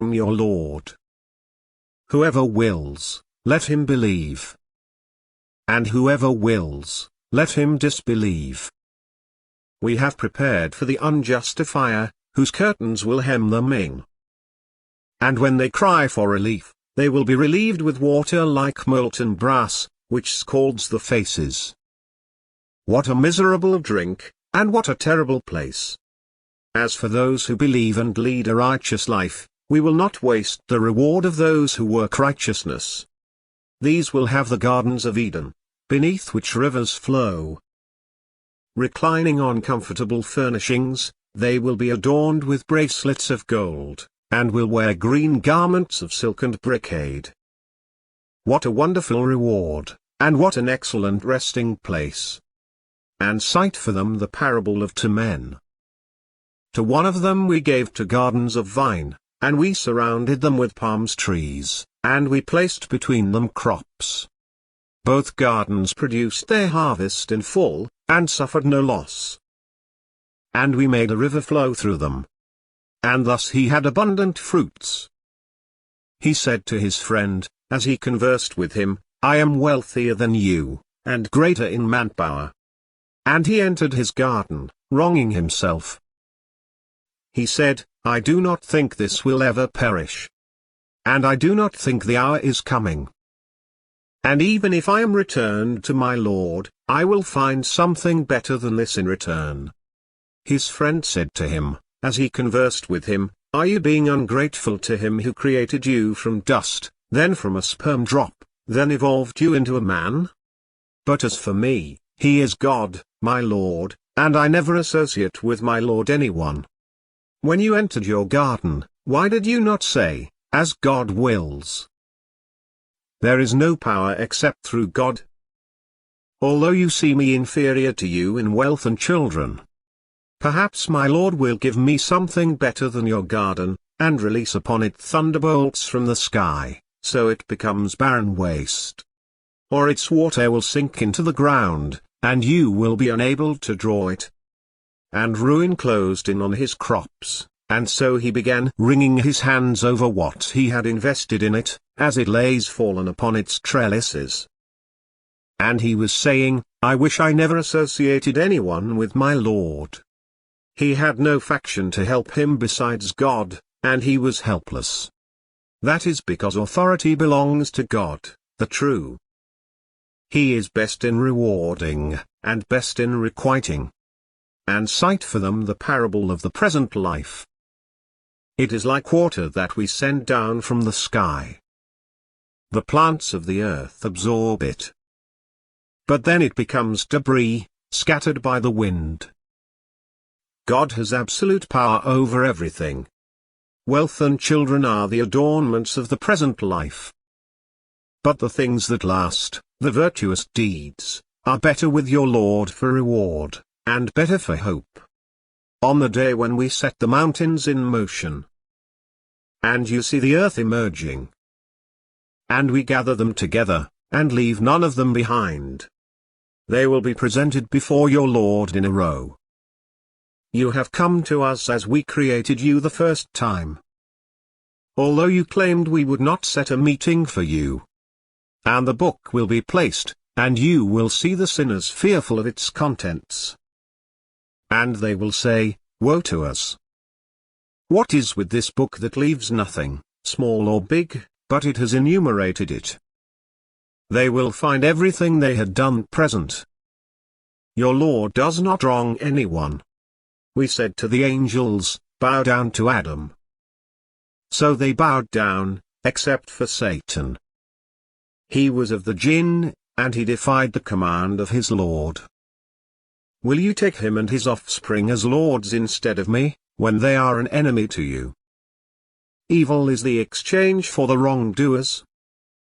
your Lord. Whoever wills, let him believe. And whoever wills, let him disbelieve. We have prepared for the unjust a fire, whose curtains will hem them in. And when they cry for relief, they will be relieved with water like molten brass, which scalds the faces. What a miserable drink, and what a terrible place! As for those who believe and lead a righteous life, we will not waste the reward of those who work righteousness. These will have the gardens of Eden, beneath which rivers flow. Reclining on comfortable furnishings, they will be adorned with bracelets of gold, and will wear green garments of silk and brocade. What a wonderful reward, and what an excellent resting place! And cite for them the parable of 2 men. To one of them we gave 2 gardens of vine, and we surrounded them with palm trees, and we placed between them crops. Both gardens produced their harvest in full, and suffered no loss. And we made a river flow through them. And thus he had abundant fruits. He said to his friend, as he conversed with him, I am wealthier than you, and greater in manpower. And he entered his garden, wronging himself. He said, I do not think this will ever perish. And I do not think the hour is coming. And even if I am returned to my Lord, I will find something better than this in return. His friend said to him, as he conversed with him, Are you being ungrateful to him who created you from dust, then from a sperm drop, then evolved you into a man? But as for me, he is God, my Lord, and I never associate with my Lord anyone. When you entered your garden, why did you not say, as God wills? There is no power except through God. Although you see me inferior to you in wealth and children, perhaps my Lord will give me something better than your garden, and release upon it thunderbolts from the sky, so it becomes barren waste. Or its water will sink into the ground, and you will be unable to draw it. And ruin closed in on his crops, and so he began wringing his hands over what he had invested in it, as it lays fallen upon its trellises. And he was saying, I wish I never associated anyone with my Lord. He had no faction to help him besides God, and he was helpless. That is because authority belongs to God, the true. He is best in rewarding, and best in requiting. And cite for them the parable of the present life. It is like water that we send down from the sky. The plants of the earth absorb it. But then it becomes debris, scattered by the wind. God has absolute power over everything. Wealth and children are the adornments of the present life. But the things that last, the virtuous deeds, are better with your Lord for reward, and better for hope. On the day when we set the mountains in motion, and you see the earth emerging, and we gather them together, and leave none of them behind, they will be presented before your Lord in a row. You have come to us as we created you the first time. Although you claimed we would not set a meeting for you. And the book will be placed, and you will see the sinners fearful of its contents. And they will say, Woe to us! What is with this book that leaves nothing, small or big, but it has enumerated it? They will find everything they had done present. Your Lord does not wrong anyone. We said to the angels, Bow down to Adam. So they bowed down, except for Satan. He was of the jinn, and he defied the command of his Lord. Will you take him and his offspring as lords instead of me, when they are an enemy to you? Evil is the exchange for the wrongdoers.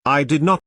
I did not